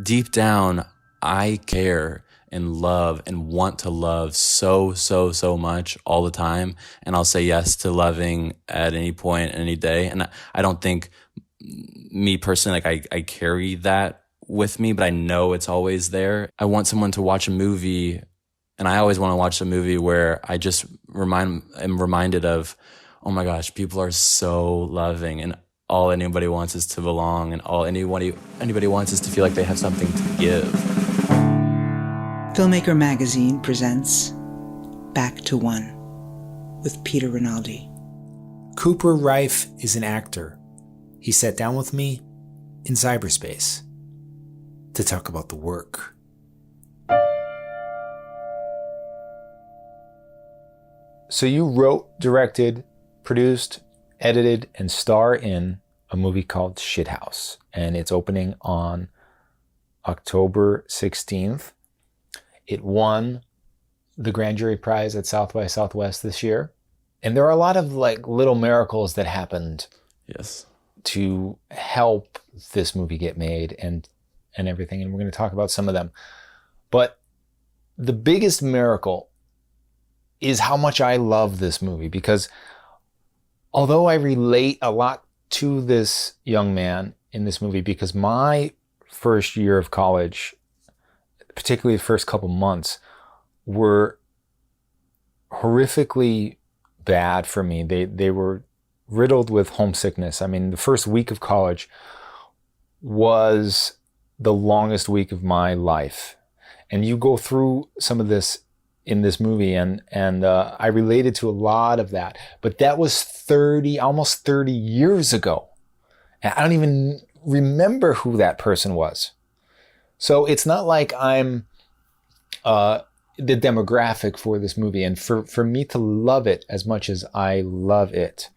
deep down, I care and love and want to love so much all the time. And I'll say yes to loving at any point, any day. And I don't think me personally, like I carry that with me, but I know it's always there. I want someone to watch a movie, and I always want to watch a movie where I just am reminded of, oh my gosh, people are so loving, and all anybody wants is to belong, and all anybody wants is to feel like they have something to give. Filmmaker Magazine presents Back to One with Peter Rinaldi. Cooper Raiff is an actor. He sat down with me in cyberspace to talk about the work. So you wrote, directed, produced, edited, and star in a movie called Shithouse, and it's opening on October 16th. It won the Grand Jury Prize at South by Southwest this year. And there are a lot of like little miracles that happened Yes. to help this movie get made and everything. And we're going to talk about some of them. But the biggest miracle is how much I love this movie, because although I relate a lot to this young man in this movie, because my first year of college, particularly the first couple months, were horrifically bad for me. They were riddled with homesickness. I mean, the first week of college was the longest week of my life. And you go through some of this in this movie, and I related to a lot of that. But that was almost 30 years ago. And I don't even remember who that person was. So it's not like I'm the demographic for this movie. And for me to love it as much as I love it,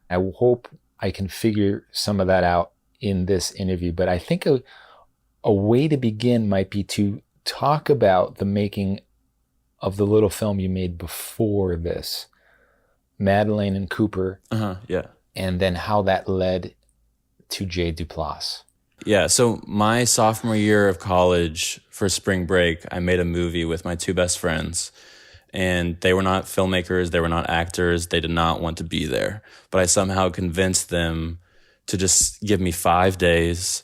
I hope I can figure some of that out in this interview. But I think a way to begin might be to talk about the making of the little film you made before this, Madeleine and Cooper. Yeah. And then how that led to Jay Duplass. Yeah, so my sophomore year of college, for spring break, I made a movie with my two best friends. And they were not filmmakers, they were not actors, they did not want to be there. But I somehow convinced them to just give me 5 days.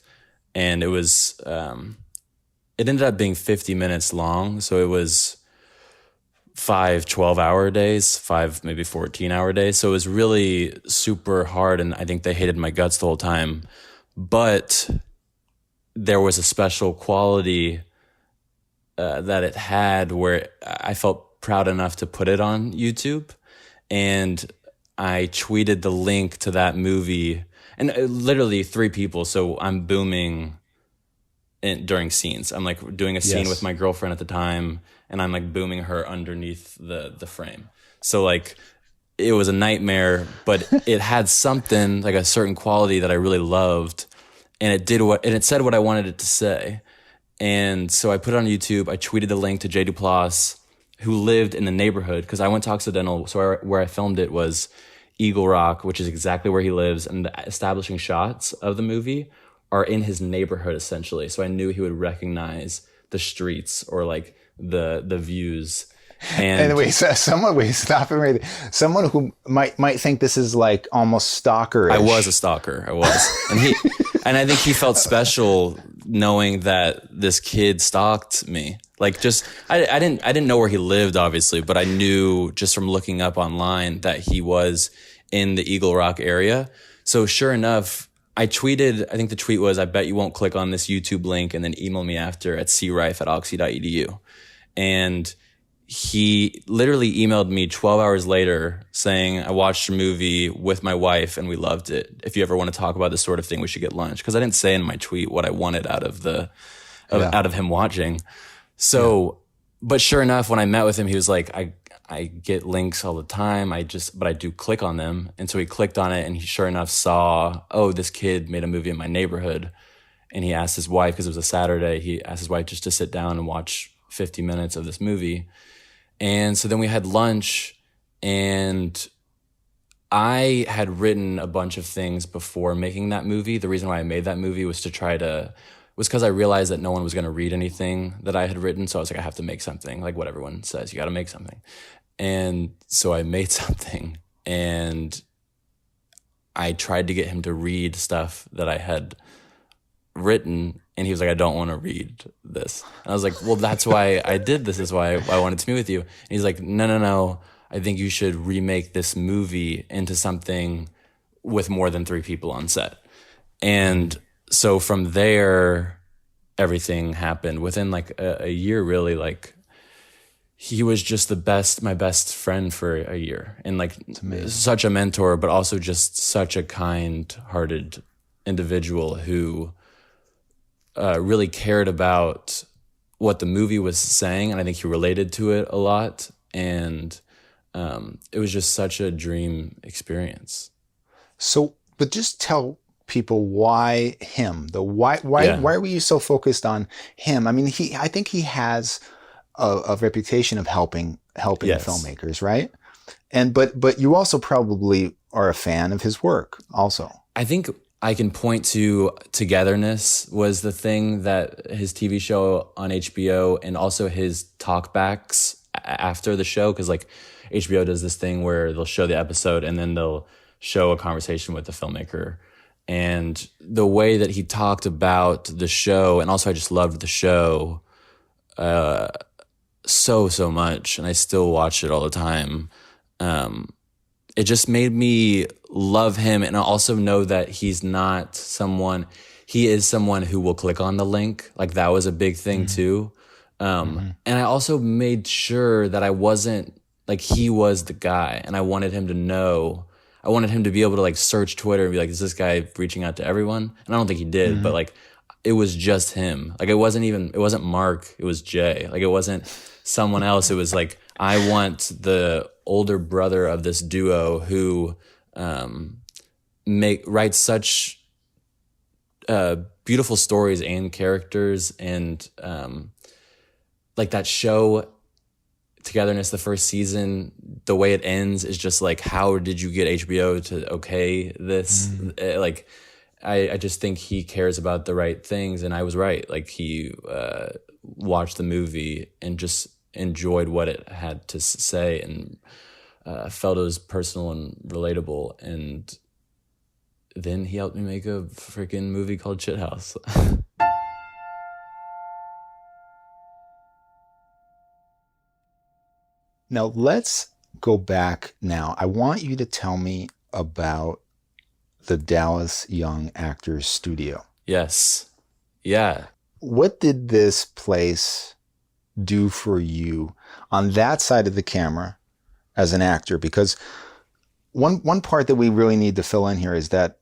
And it was, it ended up being 50 minutes long. So it was 5 12-hour days, 5 maybe 14-hour days. So it was really super hard, and I think they hated my guts the whole time. But there was a special quality that it had where I felt proud enough to put it on YouTube. And I tweeted the link to that movie, and literally 3 people. So I'm booming during scenes. I'm like doing a scene with my girlfriend at the time, and I'm like booming her underneath the frame. So like it was a nightmare, but it had something like a certain quality that I really loved, and it said what I wanted it to say. And so I put it on YouTube. I tweeted the link to Jay Duplass, who lived in the neighborhood, because I went to Occidental. So where I filmed it was Eagle Rock, which is exactly where he lives, and the establishing shots of the movie are in his neighborhood essentially. So I knew he would recognize the streets or like the views. And wait, stop it right there. Someone who might think this is like almost stalkerish. I was a stalker. I was. And I think he felt special knowing that this kid stalked me. Like just, I didn't know where he lived obviously, but I knew just from looking up online that he was in the Eagle Rock area. So sure enough, I tweeted, I think the tweet was, I bet you won't click on this YouTube link, and then email me after at craiff@oxy.edu. And he literally emailed me 12 hours later saying, I watched your movie with my wife and we loved it. If you ever want to talk about this sort of thing, we should get lunch. Because I didn't say in my tweet what I wanted out of out of him watching. So, but sure enough, when I met with him, he was like, I get links all the time. But I do click on them. And so he clicked on it, and he sure enough saw, oh, this kid made a movie in my neighborhood. And he asked his wife, because it was a Saturday, he asked his wife just to sit down and watch 50 minutes of this movie. And so then we had lunch, and I had written a bunch of things before making that movie. The reason why I made that movie was was because I realized that no one was going to read anything that I had written. So I was like, I have to make something, like what everyone says, you got to make something. And so I made something, and I tried to get him to read stuff that I had written, and he was like, I don't want to read this. And I was like, well, that's why I did this, is why I wanted to meet with you. And he's like, no, I think you should remake this movie into something with more than 3 people on set. And so from there, everything happened within like a year, really. Like, he was just my best friend for a year, and like such a mentor, but also just such a kind-hearted individual who really cared about what the movie was saying, and I think he related to it a lot. And it was just such a dream experience. So, but just tell people why him. Why were you so focused on him? I mean, I think he has a reputation of helping Yes. filmmakers, right? And but you also probably are a fan of his work also. I think I can point to Togetherness was the thing, that his TV show on HBO, and also his talkbacks after the show, because like HBO does this thing where they'll show the episode and then they'll show a conversation with the filmmaker. And the way that he talked about the show, and also I just loved the show so much, and I still watch it all the time. It just made me love him, and I also know that he is someone who will click on the link. Like, that was a big thing too. And I also made sure that I wasn't, like, he was the guy, and I wanted him to be able to like search Twitter and be like, is this guy reaching out to everyone? And I don't think he did, but like, it was just him. Like, it wasn't Mark, it was Jay. Like, it wasn't someone else. It was like, I want the older brother of this duo who writes such beautiful stories and characters, and like that show Togetherness, the first season, the way it ends is just like, how did you get HBO to okay this? Like, I just think he cares about the right things, and I was right. Like, he watched the movie and just enjoyed what it had to say, and felt it was personal and relatable. And then he helped me make a freaking movie called Shithouse. Now let's go back now. I want you to tell me about the Dallas Young Actors Studio. Yes. Yeah. What did this place do for you on that side of the camera as an actor? Because one part that we really need to fill in here is that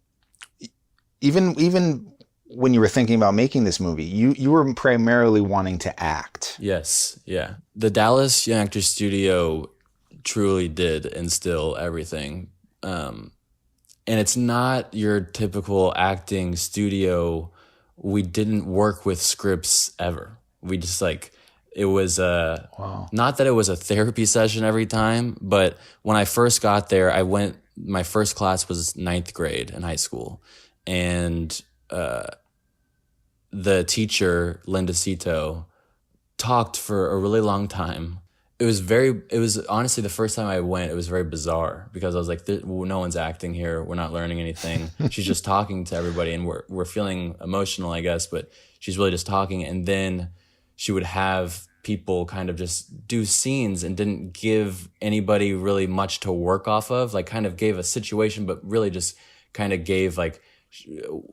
even when you were thinking about making this movie, you were primarily wanting to act. Yes. Yeah. The Dallas Young Actors Studio truly did instill everything. And it's not your typical acting studio. We didn't work with scripts ever. We just like, it was not that it was a therapy session every time, but when I first got there, my first class was 9th grade in high school. And the teacher, Linda Cito, talked for a really long time. It was honestly the first time I went, it was very bizarre, because I was like, no one's acting here. We're not learning anything. She's just talking to everybody, and we're feeling emotional, I guess, but she's really just talking. And then she would have people kind of just do scenes and didn't give anybody really much to work off of, like kind of gave a situation, but really just kind of gave like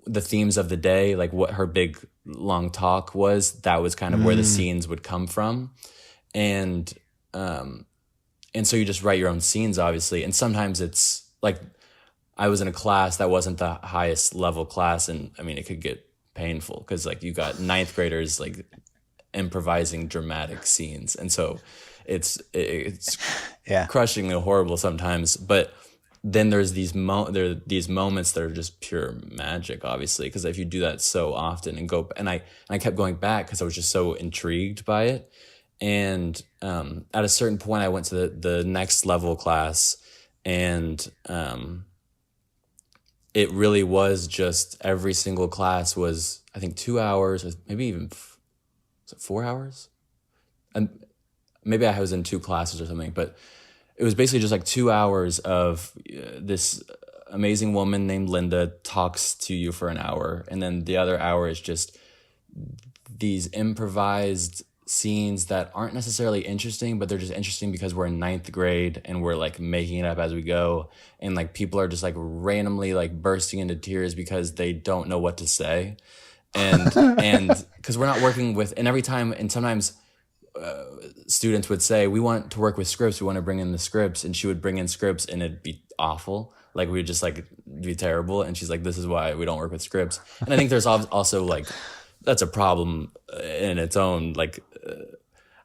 the themes of the day, like what her big long talk was. That was kind of where the scenes would come from. And so you just write your own scenes, obviously. And sometimes it's like, I was in a class that wasn't the highest level class. And I mean, it could get painful, because like you got 9th graders, like improvising dramatic scenes. And so it's crushingly horrible sometimes. But then there's these moments that are just pure magic, obviously, because if you do that so often and I kept going back because I was just so intrigued by it. And at a certain point, I went to the next level class, and it really was just every single class was, I think, 2 hours, or maybe even 4 hours. And maybe I was in 2 classes or something, but it was basically just like 2 hours of this amazing woman named Linda talks to you for an hour. And then the other hour is just these improvised scenes that aren't necessarily interesting, but they're just interesting because we're in 9th grade and we're like making it up as we go. And like people are just like randomly like bursting into tears because they don't know what to say. And because we're not working with, and every time, and sometimes students would say, we want to work with scripts, we want to bring in the scripts, and she would bring in scripts and it'd be awful, like we would just like be terrible, and she's like, this is why we don't work with scripts. And I think there's also like, that's a problem in its own, like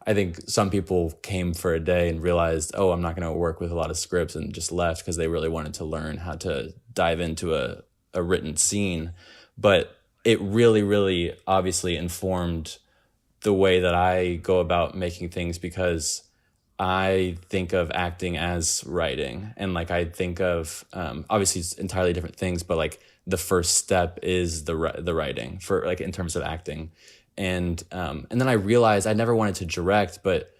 I think some people came for a day and realized, oh, I'm not going to work with a lot of scripts, and just left because they really wanted to learn how to dive into a written scene. But it really, really obviously informed the way that I go about making things, because I think of acting as writing, and like I think of obviously it's entirely different things, but like the first step is the writing for like in terms of acting, and then I realized I never wanted to direct, but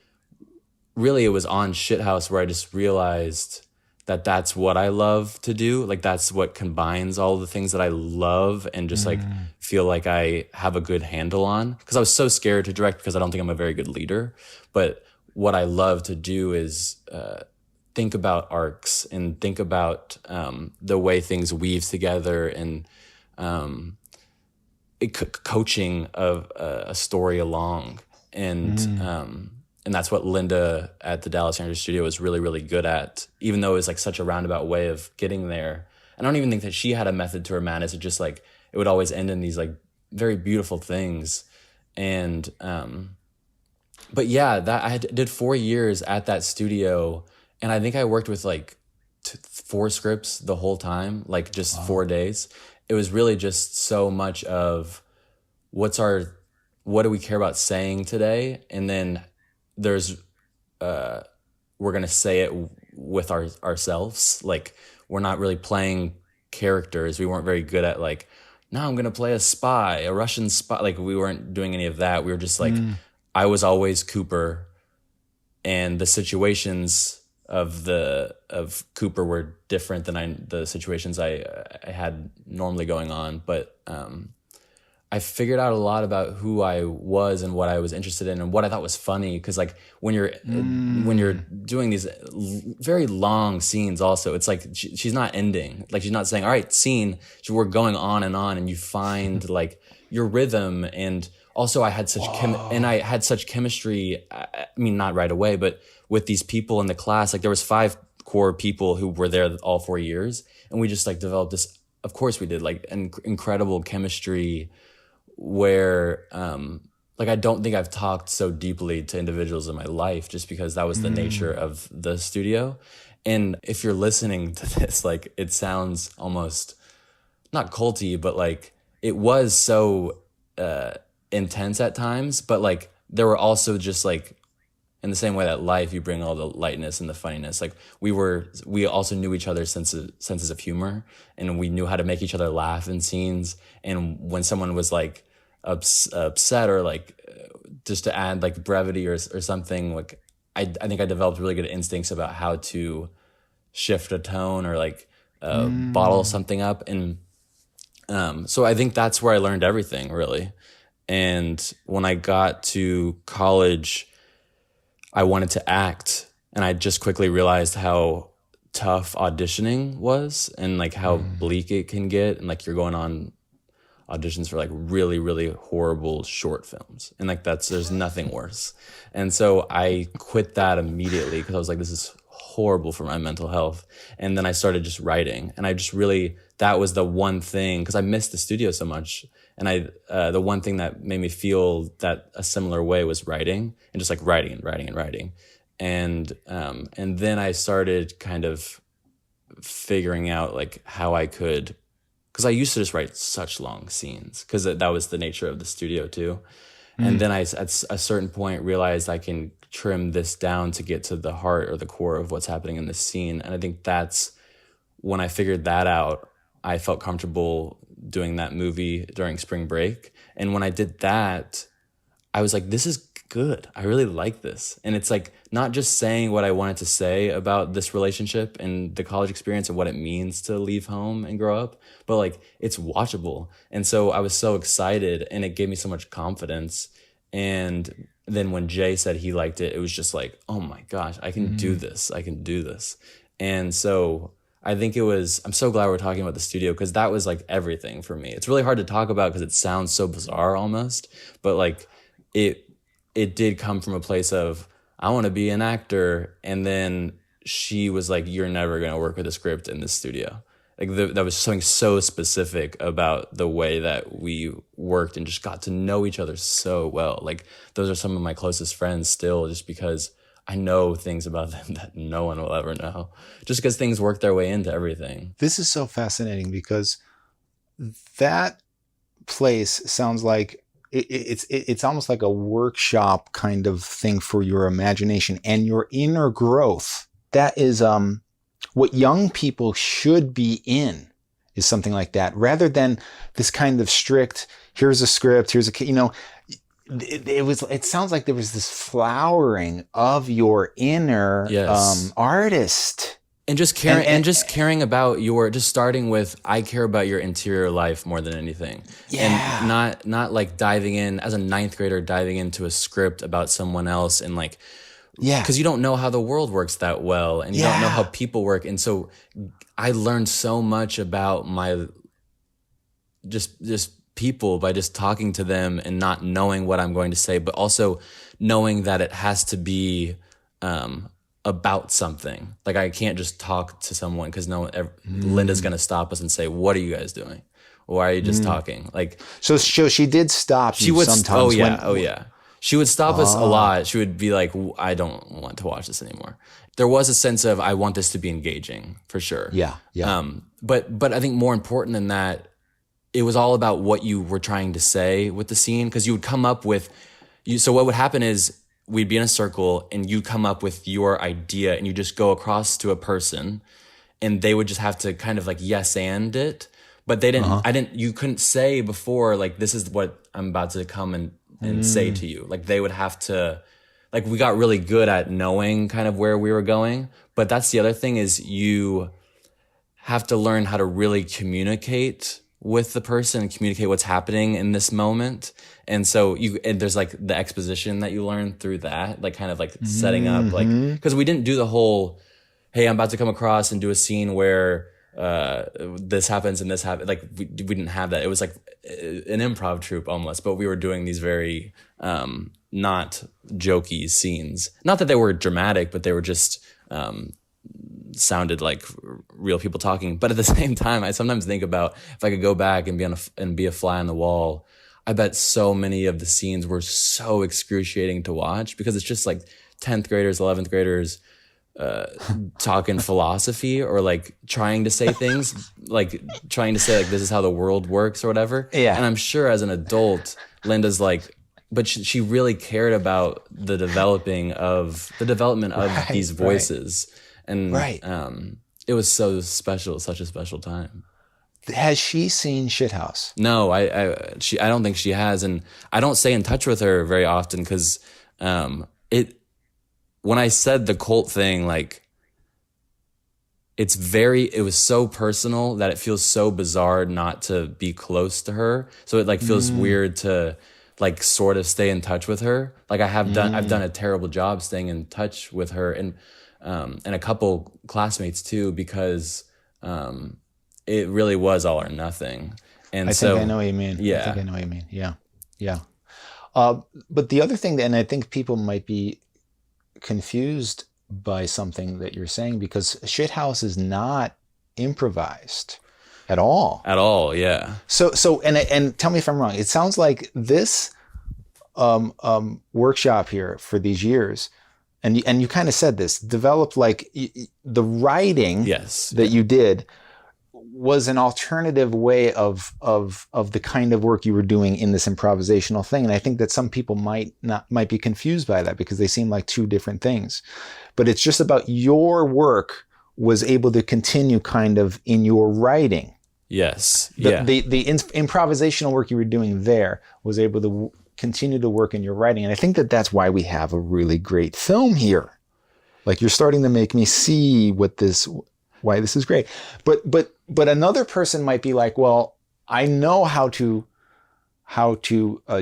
really it was on Shithouse where I just realized that that's what I love to do. Like that's what combines all the things that I love and just like feel like I have a good handle on. Because I was so scared to direct because I don't think I'm a very good leader. But what I love to do is think about arcs and think about the way things weave together, and coaching of a story along. And that's what Linda at the Dallas Andrews Studio was really, really good at, even though it was like such a roundabout way of getting there. I don't even think that she had a method to her madness. It just like, it would always end in these like very beautiful things. And, but yeah, that I did 4 years at that studio. And I think I worked with like 4 scripts the whole time, like just wow. 4 days. It was really just so much of what do we care about saying today? And then there's we're gonna say it with ourselves. Like we're not really playing characters. We weren't very good at like, now I'm gonna play a Russian spy. Like we weren't doing any of that. We were just like, I was always Cooper, and the situations of Cooper were different than the situations I had normally going on. But I figured out a lot about who I was and what I was interested in and what I thought was funny. Because like when you're doing these very long scenes, also it's like she's not ending. Like she's not saying, "All right, scene." We're going on, and you find like your rhythm. And also, I had such chemistry. I mean, not right away, but with these people in the class. Like there was 5 core people who were there all 4 years, and we just like developed this. Of course, we did like an incredible chemistry. Where like I don't think I've talked so deeply to individuals in my life, just because that was the nature of the studio. And if you're listening to this, like it sounds almost not culty, but like it was so intense at times, but like there were also just like, in the same way that life, you bring all the lightness and the funniness. Like we also knew each other's senses of humor, and we knew how to make each other laugh in scenes. And when someone was like upset or like just to add like brevity or something, like I think I developed really good instincts about how to shift a tone or like bottle something up. And so I think that's where I learned everything, really. And when I got to college, I wanted to act, and I just quickly realized how tough auditioning was, and like how bleak it can get, and like you're going on auditions for like really, really horrible short films, and like there's nothing worse. And so I quit that immediately because I was like, this is horrible for my mental health. And then I started just writing, and I just really, that was the one thing, because I missed the studio so much. And the one thing that made me feel that a similar way was writing, and just like writing. And then I started kind of figuring out like how I could, because I used to just write such long scenes, because that was the nature of the studio too. And then I, at a certain point, realized I can trim this down to get to the heart or the core of what's happening in the scene. And I think that's when I figured that out, I felt comfortable doing that movie during spring break. And when I did that, I was like, this is good. I really like this. And it's like not just saying what I wanted to say about this relationship and the college experience and what it means to leave home and grow up, but like it's watchable. And so I was so excited, and it gave me so much confidence. And then when Jay said he liked it, it was just like, oh my gosh, I can do this. I can do this. And so I think I'm so glad we're talking about the studio, because that was like everything for me. It's really hard to talk about because it sounds so bizarre almost, but like it did come from a place of, I want to be an actor. And then she was like, you're never going to work with a script in this studio. Like that was something so specific about the way that we worked and just got to know each other so well. Like those are some of my closest friends still, just because I know things about them that no one will ever know, just because things work their way into everything. This is so fascinating, because that place sounds like it's almost like a workshop kind of thing for your imagination and your inner growth. That is what young people should be in, is something like that, rather than this kind of strict, here's a script, here's a, you know, it sounds like there was this flowering of your inner artist. And just caring, and just caring about just starting with, I care about your interior life more than anything. Yeah. And not like diving in as a ninth grader, diving into a script about someone else, and like, yeah, because you don't know how the world works that well, and you don't know how people work. And so I learned so much about my just people by just talking to them and not knowing what I'm going to say, but also knowing that it has to be about something. Like I can't just talk to someone because Linda's going to stop us and say, what are you guys doing? Why are you just talking? Like, so she did stop. She would sometimes. Oh yeah. She would stop us a lot. She would be like, I don't want to watch this anymore. There was a sense of, I want this to be engaging for sure. Yeah. But I think more important than that, it was all about what you were trying to say with the scene. Cause you would come up with, so what would happen is we'd be in a circle and you'd come up with your idea and you just go across to a person and they would just have to kind of like yes and it. But they didn't, you couldn't say before, like, this is what I'm about to come and say to you. Like they would have to, like we got really good at knowing kind of where we were going. But that's the other thing, is you have to learn how to really communicate with the person and communicate what's happening in this moment. And so there's like the exposition that you learn through that, like kind of like setting up, like, because we didn't do the whole, hey, I'm about to come across and do a scene where this happens and this happens. Like we didn't have that. It was like an improv troupe almost, but we were doing these very not jokey scenes. Not that they were dramatic, but they were just sounded like real people talking. But at the same time, I sometimes think about if I could go back and be a fly on the wall, I bet so many of the scenes were so excruciating to watch, because it's just like 10th graders, 11th graders talking philosophy, or like trying to say things, like trying to say like, this is how the world works or whatever. Yeah. And I'm sure as an adult, Linda's like, but she really cared about the development of these voices. And it was so special, such a special time. Has she seen Shithouse? No, I don't think she has, and I don't stay in touch with her very often because when I said the cult thing, like it was so personal that it feels so bizarre not to be close to her. So it like feels weird to like sort of stay in touch with her. Like I've done a terrible job staying in touch with her and a couple classmates too, because it really was all or nothing. And I think I know what you mean. Yeah. I think I know what you mean. Yeah. But the other thing, and I think people might be confused by something that you're saying, because Shithouse is not improvised at all. At all, yeah. So and tell me if I'm wrong. It sounds like this workshop here for these years, and you kind of said this, developed like the writing that you did was an alternative way of the kind of work you were doing in this improvisational thing. And I think that some people might be confused by that because they seem like two different things. But it's just about your work was able to continue kind of in your writing. Yes. The, Yeah. the improvisational work you were doing there was able to continue to work in your writing. And I think that that's why we have a really great film here. Like, you're starting to make me see why this is great. But another person might be like, well, I know how to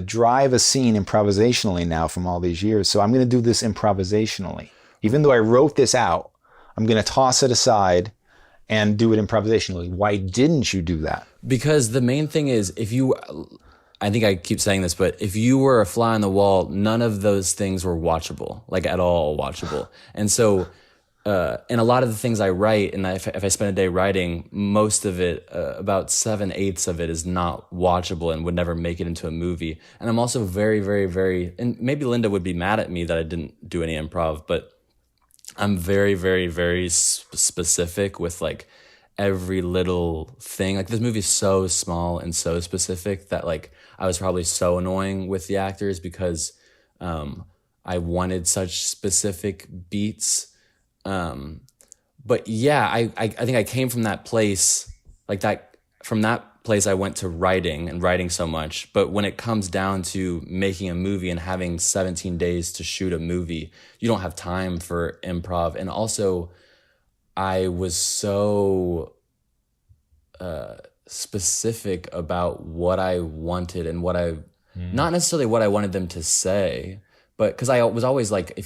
drive a scene improvisationally now from all these years. So I'm going to do this improvisationally. Even though I wrote this out, I'm going to toss it aside and do it improvisationally. Why didn't you do that? Because the main thing is, I think I keep saying this, but if you were a fly on the wall, none of those things were watchable, like at all watchable. And so, and a lot of the things I write, and if I spend a day writing, most of it, about 7/8 of it is not watchable and would never make it into a movie. And I'm also very, very, very, and maybe Linda would be mad at me that I didn't do any improv, but I'm very, very, very specific with like every little thing. Like, this movie is so small and so specific that like I was probably so annoying with the actors because I wanted such specific beats. But yeah, I think I came from that place, like that, from that place I went to writing so much. But when it comes down to making a movie and having 17 days to shoot a movie, you don't have time for improv. And also, I was so specific about what I wanted and not necessarily what I wanted them to say, but because I was always like,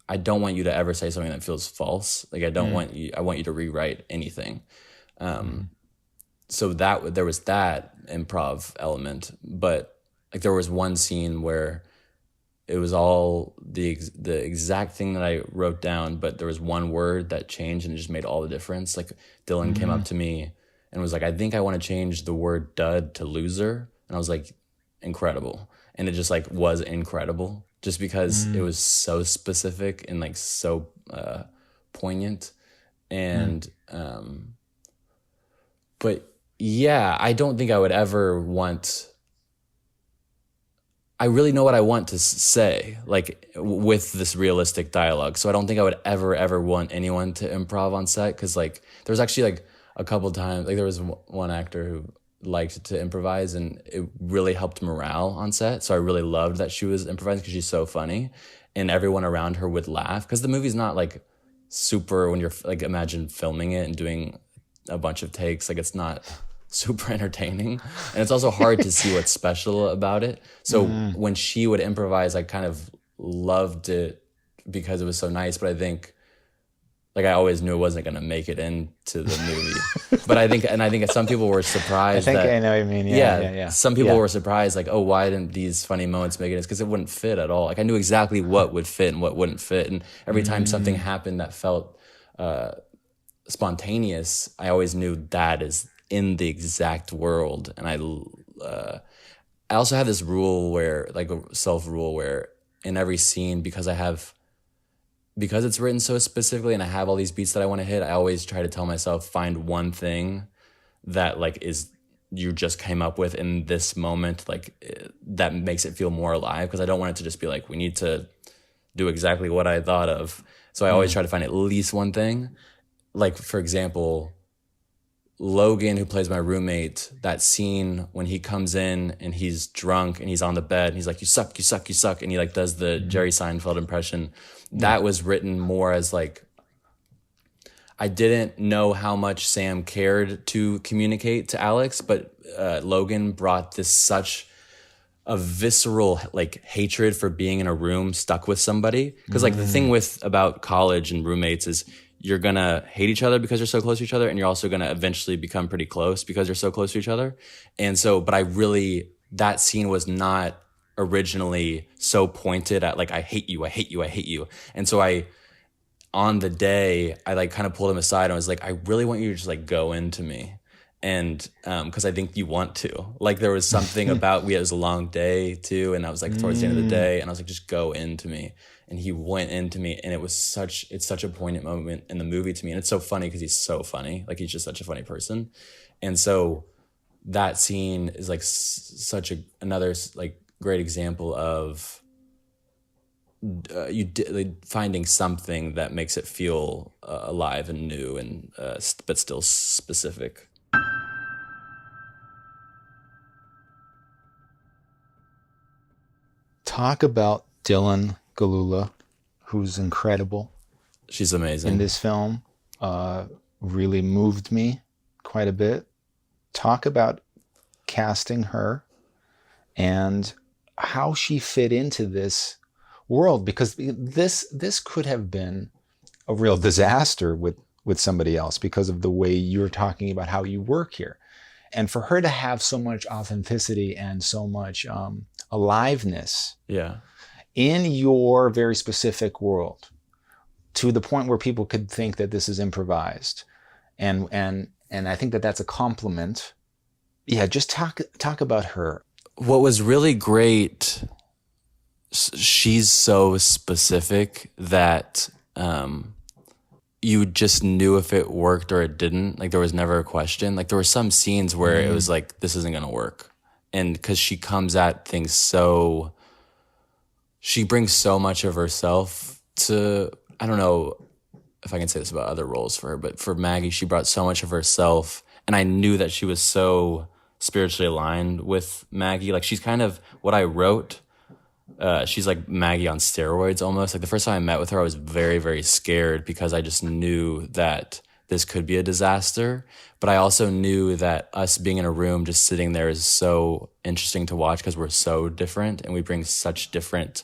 I don't want you to ever say something that feels false. Like, I want you to rewrite anything. So there was that improv element, but like there was one scene where it was all the exact thing that I wrote down, but there was one word that changed and it just made all the difference. Like, Dylan came up to me and was like, I think I want to change the word dud to loser. And I was like, incredible. And it just like was incredible just because it was so specific and like so poignant. And, but yeah, I don't think I would ever I really know what I want to say, like with this realistic dialogue. So I don't think I would ever want anyone to improv on set. Cause like there was actually like a couple times, like there was one actor who liked to improvise and it really helped morale on set. So I really loved that she was improvising because she's so funny and everyone around her would laugh. Cause the movie's not like super, when you're like, imagine filming it and doing a bunch of takes, like it's not super entertaining. And it's also hard to see what's special about it. So when she would improvise, I kind of loved it because it was so nice. But I think, like, I always knew it wasn't going to make it into the movie. But I think some people were surprised. I know what you mean. Yeah. Some people were surprised, like, oh, why didn't these funny moments make it? It's because it wouldn't fit at all. Like, I knew exactly what would fit and what wouldn't fit. And every time something happened that felt spontaneous, I always knew that is in the exact world. And I also have this rule where, like a self-rule, where in every scene, because it's written so specifically and I have all these beats that I want to hit, I always try to tell myself, find one thing that like is you just came up with in this moment, like that makes it feel more alive. Because I don't want it to just be like, we need to do exactly what I thought of. So I always try to find at least one thing. Like, for example, Logan, who plays my roommate, that scene when he comes in and he's drunk and he's on the bed and he's like, you suck, you suck, you suck. And he like does the Jerry Seinfeld impression. That was written more as like, I didn't know how much Sam cared to communicate to Alex, but Logan brought this such a visceral like hatred for being in a room stuck with somebody. Cause like the thing about college and roommates is you're gonna hate each other because you're so close to each other, and you're also gonna eventually become pretty close because you're so close to each other. And so, but that scene was not originally so pointed at like, I hate you, I hate you, I hate you. And so on the day, I like kind of pulled him aside and was like, I really want you to just like go into me. And because I think you want to. Like there was something about, it was a long day too, and I was like towards the end of the day, and I was like, just go into me. And he went into me, and it's such a poignant moment in the movie to me. And it's so funny because he's so funny. Like he's just such a funny person. And so that scene is like another like great example of finding something that makes it feel alive and new and but still specific. talk about Dylan Gelula, who's incredible. She's amazing. In this film, really moved me quite a bit. Talk about casting her and how she fit into this world, because this could have been a real disaster with somebody else because of the way you're talking about how you work here. And for her to have so much authenticity and so much aliveness in your very specific world, to the point where people could think that this is improvised. And I think that that's a compliment. Yeah, just talk about her. What was really great, she's so specific that you just knew if it worked or it didn't. Like, there was never a question. Like, there were some scenes where it was like, this isn't going to work. And because she comes at things she brings so much of herself to, I don't know if I can say this about other roles for her, but for Maggie, she brought so much of herself. And I knew that she was so spiritually aligned with Maggie. Like, she's kind of what I wrote. She's like Maggie on steroids almost. Like, the first time I met with her, I was very, very scared because I just knew that this could be a disaster. But I also knew that us being in a room just sitting there is so interesting to watch because we're so different and we bring such different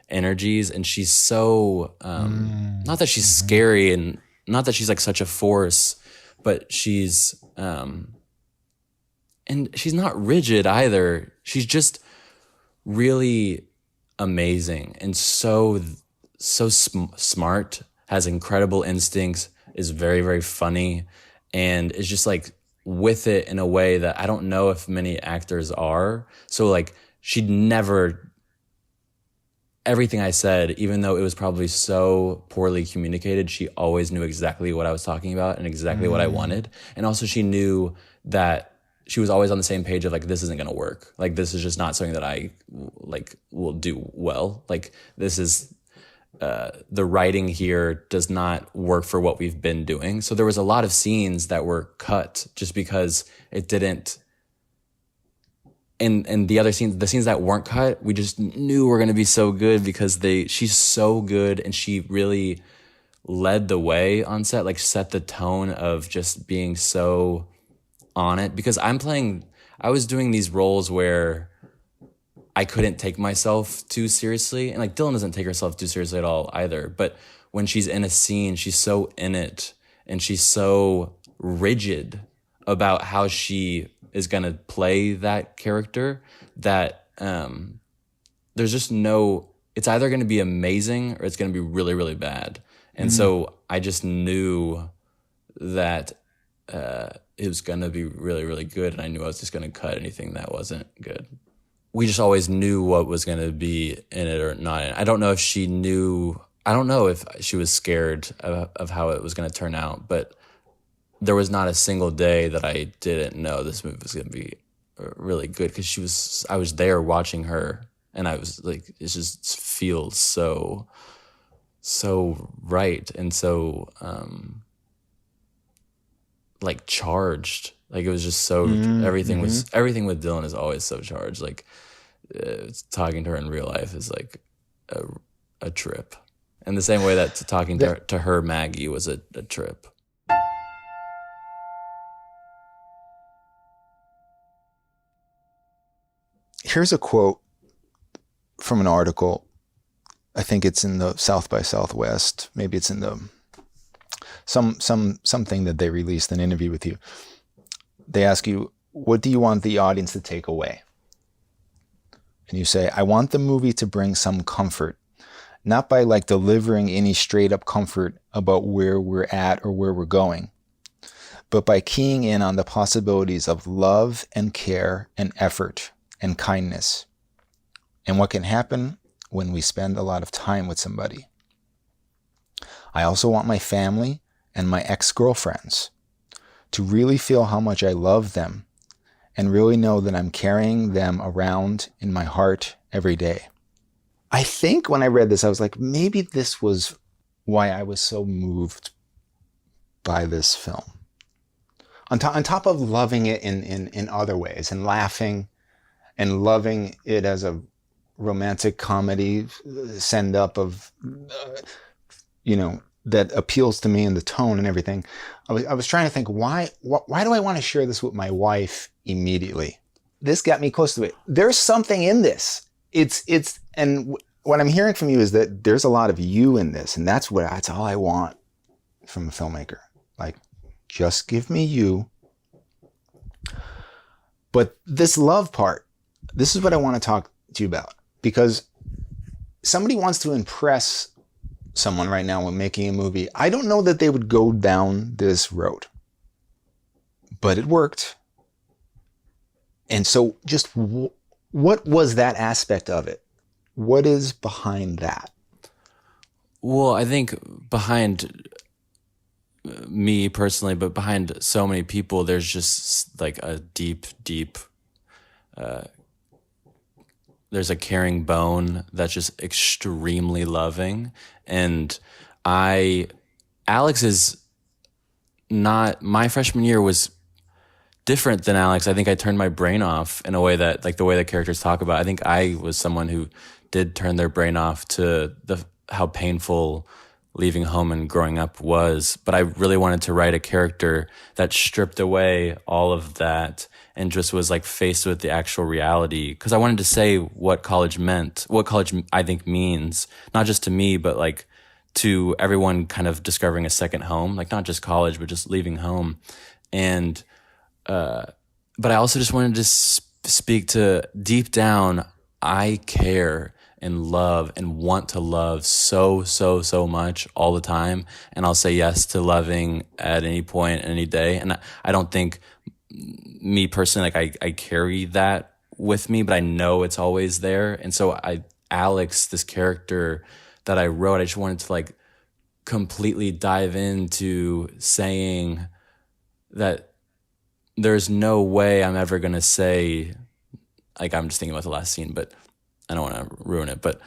energies. And she's so, not that she's scary and not that she's like such a force, but she's, and she's not rigid either. She's just really amazing and so smart, has incredible instincts, is very, very funny, and is just like with it in a way that I don't know if many actors are. So like, she'd never, everything I said, even though it was probably so poorly communicated, she always knew exactly what I was talking about and exactly what I wanted. And also she knew that she was always on the same page of like, this isn't going to work. Like, this is just not something that I like will do well. Like, this is, the writing here does not work for what we've been doing. So there was a lot of scenes that were cut just because it didn't. And the other scenes, the scenes that weren't cut, we just knew were going to be so good because she's so good and she really led the way on set, like set the tone of just being so on it. Because I was doing these roles where I couldn't take myself too seriously. And like, Dylan doesn't take herself too seriously at all either. But when she's in a scene, she's so in it and she's so rigid about how she is going to play that character that there's just it's either going to be amazing or it's going to be really, really bad. And so I just knew that it was going to be really, really good. And I knew I was just going to cut anything that wasn't good. We just always knew what was going to be in it or not. I don't know if she knew, I don't know if she was scared of how it was going to turn out, but there was not a single day that I didn't know this movie was going to be really good because I was there watching her and I was like, it just feels so right and so like charged. Like, it was just so everything with Dylan is always so charged. Like, talking to her in real life is like a trip, in the same way that talking to her Maggie was a trip. Here's a quote from an article. I think it's in the South by Southwest. Maybe it's in the something that they released, an interview with you. They ask you, what do you want the audience to take away? And you say, I want the movie to bring some comfort, not by like delivering any straight up comfort about where we're at or where we're going, but by keying in on the possibilities of love and care and effort and kindness and what can happen when we spend a lot of time with somebody. I also want my family and my ex-girlfriends to really feel how much I love them and really know that I'm carrying them around in my heart every day. I think when I read this, I was like, maybe this was why I was so moved by this film. On top of loving it in other ways and laughing and loving it as a romantic comedy send up of, that appeals to me and the tone and everything. I was trying to think, why do I want to share this with my wife immediately? This got me close to it. There's something in this. And what I'm hearing from you is that there's a lot of you in this, and that's all I want from a filmmaker. Like, just give me you. But this love part, this is what I want to talk to you about, because somebody wants to impress someone right now when making a movie. I don't know that they would go down this road, but it worked. And so just what was that aspect of it? What is behind that? Well, I think behind me personally, but behind so many people, there's just like a deep, there's a caring bone that's just extremely loving. And Alex is not, my freshman year was different than Alex. I think I turned my brain off in a way that, like the way the characters talk about, I think I was someone who did turn their brain off to how painful leaving home and growing up was. But I really wanted to write a character that stripped away all of that and just was like faced with the actual reality. Because I wanted to say what college meant, what college I think means, not just to me, but like to everyone kind of discovering a second home, like not just college, but just leaving home. And, but I also just wanted to speak to deep down, I care and love and want to love so much all the time. And I'll say yes to loving at any point, any day. And I don't think me personally, like I carry that with me, but I know it's always there. And so Alex, this character that I wrote, I just wanted to like completely dive into saying that there's no way I'm ever going to say, like, I'm just thinking about the last scene, but I don't want to ruin it, but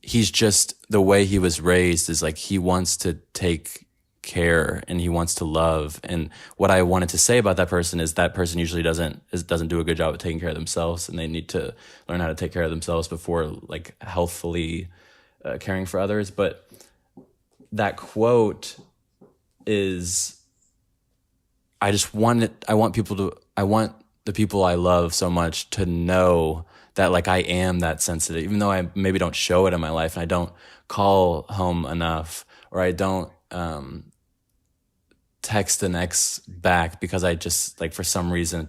he's just, the way he was raised is like, he wants to take care and he wants to love. And what I wanted to say about that person is that person usually doesn't do a good job of taking care of themselves, and they need to learn how to take care of themselves before like healthfully caring for others. But that quote is, I want the people I love so much to know that like I am that sensitive, even though I maybe don't show it in my life and I don't call home enough, or I don't text an ex back because I just like, for some reason,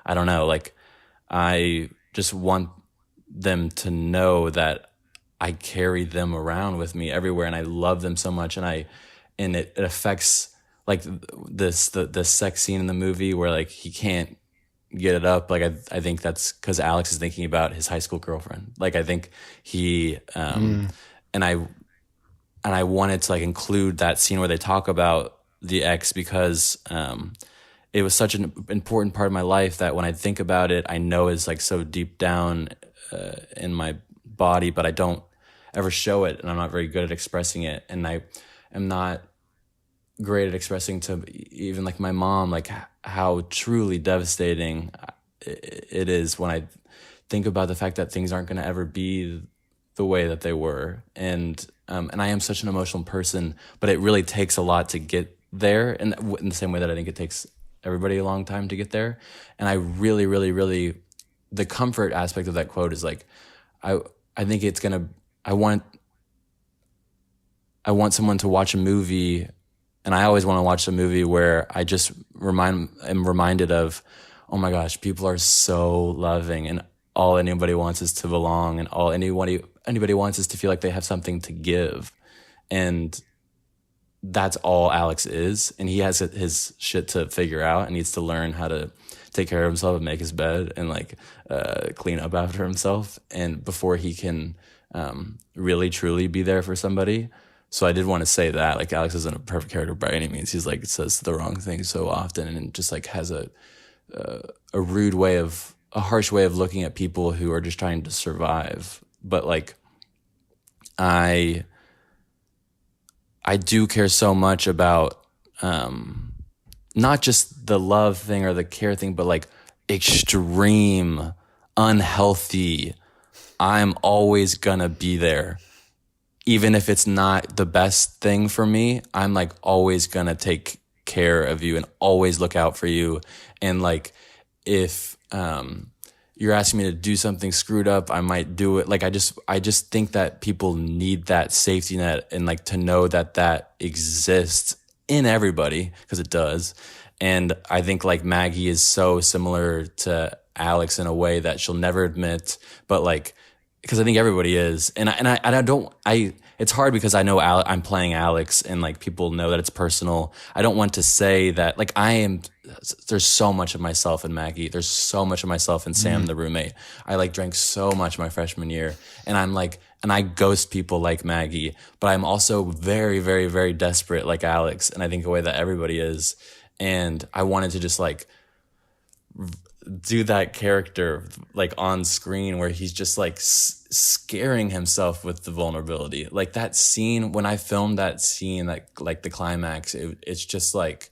I don't know, like I just want them to know that I carry them around with me everywhere and I love them so much. And it affects like the sex scene in the movie where like he can't get it up. Like I think that's because Alex is thinking about his high school girlfriend. Like I think he and I wanted to like include that scene where they talk about the ex because it was such an important part of my life that when I think about it, I know is like so deep down in my body, but I don't ever show it, and I'm not very good at expressing it, and I am not great at expressing to even like my mom like how truly devastating it is when I think about the fact that things aren't going to ever be the way that they were. And I am such an emotional person, but it really takes a lot to get there, and in the same way that I think it takes everybody a long time to get there. And I really, really, really, the comfort aspect of that quote is like, I think it's gonna, I want someone to watch a movie, and I always want to watch a movie where I just am reminded of, oh my gosh, people are so loving, and all anybody wants is to belong, and all anybody wants is to feel like they have something to give. And that's all Alex is. And he has his shit to figure out and needs to learn how to take care of himself and make his bed and like clean up after himself, and before he can really truly be there for somebody. So I did want to say that, like, Alex isn't a perfect character by any means. He's like, says the wrong thing so often, and just like has a harsh way of looking at people who are just trying to survive. But like, I do care so much about not just the love thing or the care thing, but like extreme unhealthy, I'm always gonna be there. Even if it's not the best thing for me, I'm like always gonna take care of you and always look out for you. And like, if you're asking me to do something screwed up, I might do it. Like, I just think that people need that safety net, and like to know that that exists in everybody, because it does. And I think like Maggie is so similar to Alex in a way that she'll never admit, but like, because I think everybody is. And it's hard because I know I'm playing Alex, and like people know that it's personal. I don't want to say that, like, there's so much of myself in Maggie. There's so much of myself in Sam, the roommate. I like drank so much my freshman year, and I ghost people like Maggie, but I'm also very, very, very desperate like Alex. And I think the way that everybody is. And I wanted to just like do that character like on screen where he's just like scaring himself with the vulnerability. Like that scene, when I filmed that scene, like the climax, it's just like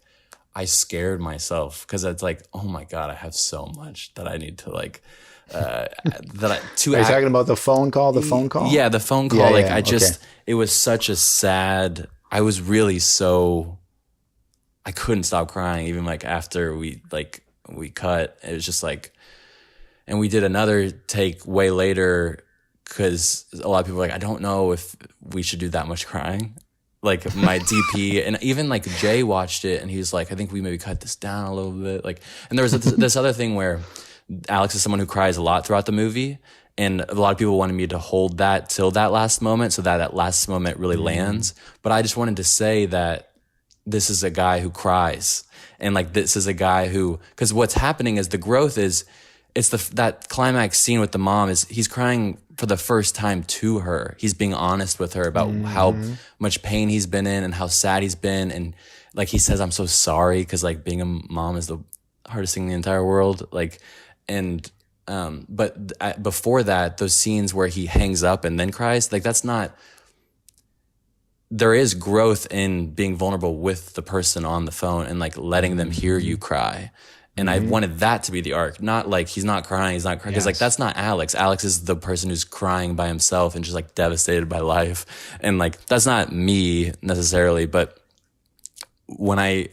I scared myself, because it's like, oh my God, I have so much that I need to like Are you talking about the phone call? The phone call? Yeah, the phone call. It was such a sad. I was really so. I couldn't stop crying even like after we cut. It was just like, and we did another take way later, because a lot of people were like, I don't know if we should do that much crying. Like my DP and even like Jay watched it, and he was like, I think we maybe cut this down a little bit. Like, and there was this other thing where Alex is someone who cries a lot throughout the movie, and a lot of people wanted me to hold that till that last moment, so that last moment really lands. But I just wanted to say that this is a guy who cries, and like this is a guy who, because what's happening is the growth is, it's that climax scene with the mom is he's crying for the first time to her. He's being honest with her about how much pain he's been in and how sad he's been, and like he says, I'm so sorry, because like being a mom is the hardest thing in the entire world. Like, and but before that, those scenes where he hangs up and then cries, like that's not. There is growth in being vulnerable with the person on the phone and like letting them hear you cry. And I wanted that to be the arc, not like he's not crying. Because like that's not Alex. Alex is the person who's crying by himself and just like devastated by life. And like that's not me necessarily. But when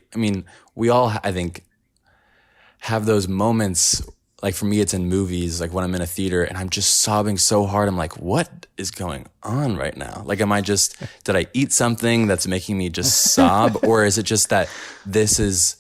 we all, I think, have those moments. Like for me, it's in movies, like when I'm in a theater and I'm just sobbing so hard. I'm like, what is going on right now? Like, did I eat something that's making me just sob? Or is it just that this is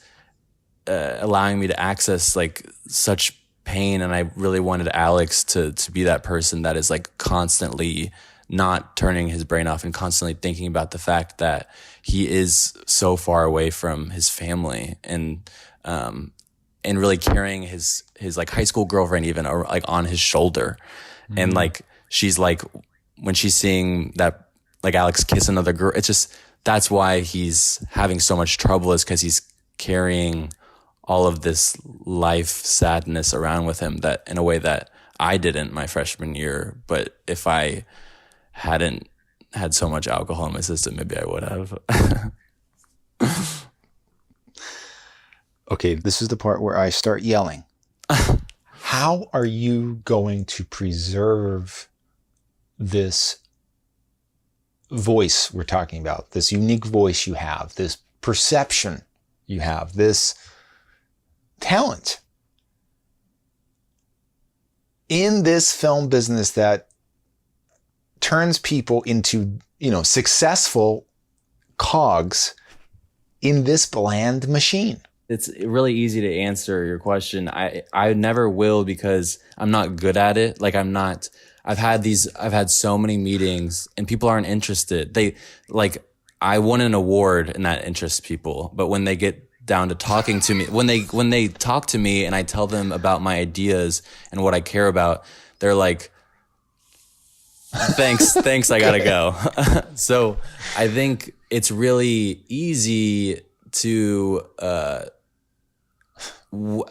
allowing me to access like such pain? And I really wanted Alex to be that person that is like constantly not turning his brain off and constantly thinking about the fact that he is so far away from his family, and really carrying his like high school girlfriend even, or like on his shoulder. And like, she's like, when she's seeing that like Alex kiss another girl, it's just, that's why he's having so much trouble, is because he's carrying all of this life sadness around with him, that in a way that I didn't my freshman year. But if I hadn't had so much alcohol in my system, maybe I would have. Okay, this is the part where I start yelling. How are you going to preserve this voice we're talking about, this unique voice you have, this perception you have, this talent in this film business that turns people into, successful cogs in this bland machine? It's really easy to answer your question. I never will, because I'm not good at it. Like I've had so many meetings and people aren't interested. I won an award and that interests people. But when they get down to talking to me, when they talk to me and I tell them about my ideas and what I care about, they're like, thanks, I gotta go. So I think it's really easy to,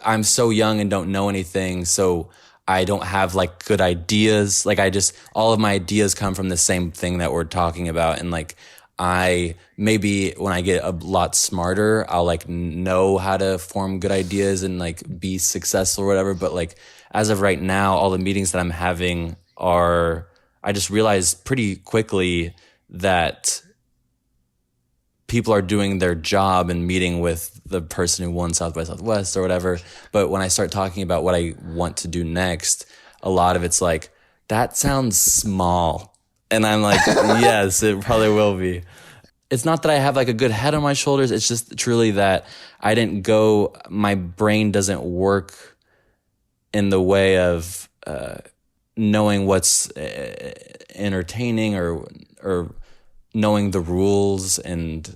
I'm so young and don't know anything, so I don't have like good ideas. Like all of my ideas come from the same thing that we're talking about. And like, maybe when I get a lot smarter, I'll like know how to form good ideas and like be successful or whatever. But like as of right now, all the meetings that I'm having are, I just realized pretty quickly that people are doing their job and meeting with the person who won South by Southwest or whatever. But when I start talking about what I want to do next, a lot of it's like, that sounds small. And I'm like, yes, it probably will be. It's not that I have like a good head on my shoulders. It's just truly that I didn't go, my brain doesn't work in the way of knowing what's entertaining or knowing the rules. And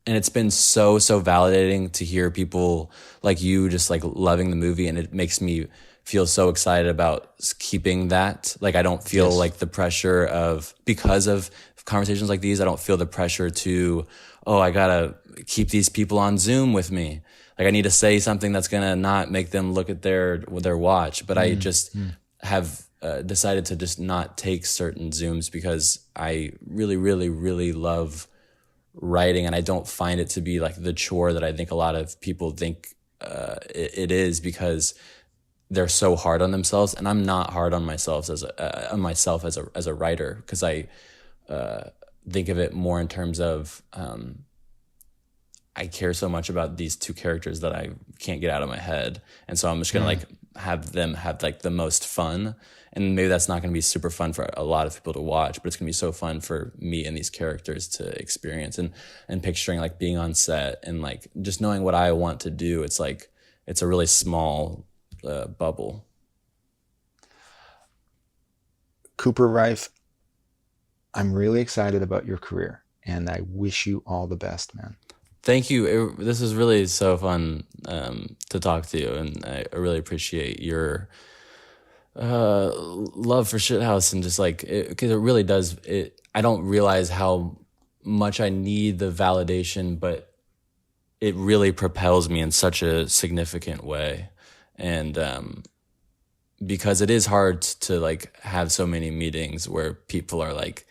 it's been so validating to hear people like you just like loving the movie, and it makes me feel so excited about keeping that. Like I don't feel like the pressure of, because of conversations like these, I don't feel the pressure to, I gotta keep these people on Zoom with me. Like I need to say something that's gonna not make them look at their watch. But I just have decided to just not take certain Zooms because I really, really, really love writing, and I don't find it to be like the chore that I think a lot of people think it is, because they're so hard on themselves, and I'm not hard on myself as a writer, because I think of it more in terms of I care so much about these two characters that I can't get out of my head, and so I'm just gonna like have them have like the most fun. And maybe that's not going to be super fun for a lot of people to watch, but it's going to be so fun for me and these characters to experience, and picturing like being on set and like just knowing what I want to do. It's like, it's a really small bubble. Cooper Raiff, I'm really excited about your career, and I wish you all the best, man. Thank you. This is really so fun to talk to you, and I really appreciate your love for Shithouse, and just like, because it really does, I don't realize how much I need the validation, but it really propels me in such a significant way. And because it is hard to like have so many meetings where people are like,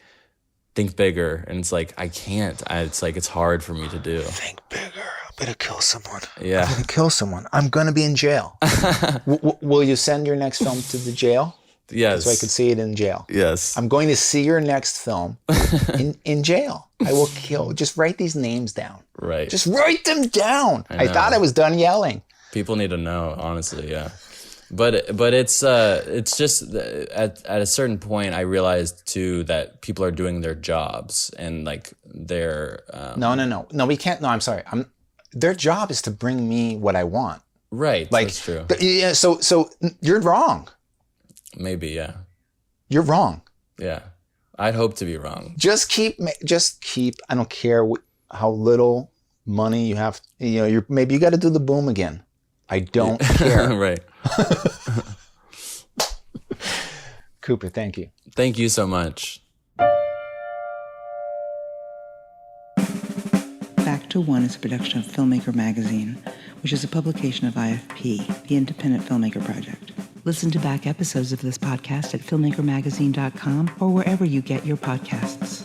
think bigger, and it's like, I can't. It's like, it's hard for me to do. Think bigger. I'm gonna kill someone. Yeah. I'm gonna kill someone. I'm gonna be in jail. Will you send your next film to the jail? Yes. So I could see it in jail. Yes. I'm going to see your next film in jail. I will kill. Just write these names down. Right. Just write them down. I thought I was done yelling. People need to know, honestly, yeah. But it's just at a certain point I realized too that people are doing their jobs, and like they're No, we can't. No, I'm sorry. Their job is to bring me what I want. Right. Like, that's true. Yeah. So you're wrong. Maybe, yeah. You're wrong. Yeah. I'd hope to be wrong. Just keep. I don't care how little money you have. Maybe you got to do the boom again. I don't care. Right. Cooper, thank you. Thank you so much. Back to One is a production of Filmmaker Magazine, which is a publication of IFP, the Independent Filmmaker Project. Listen to back episodes of this podcast at filmmakermagazine.com or wherever you get your podcasts.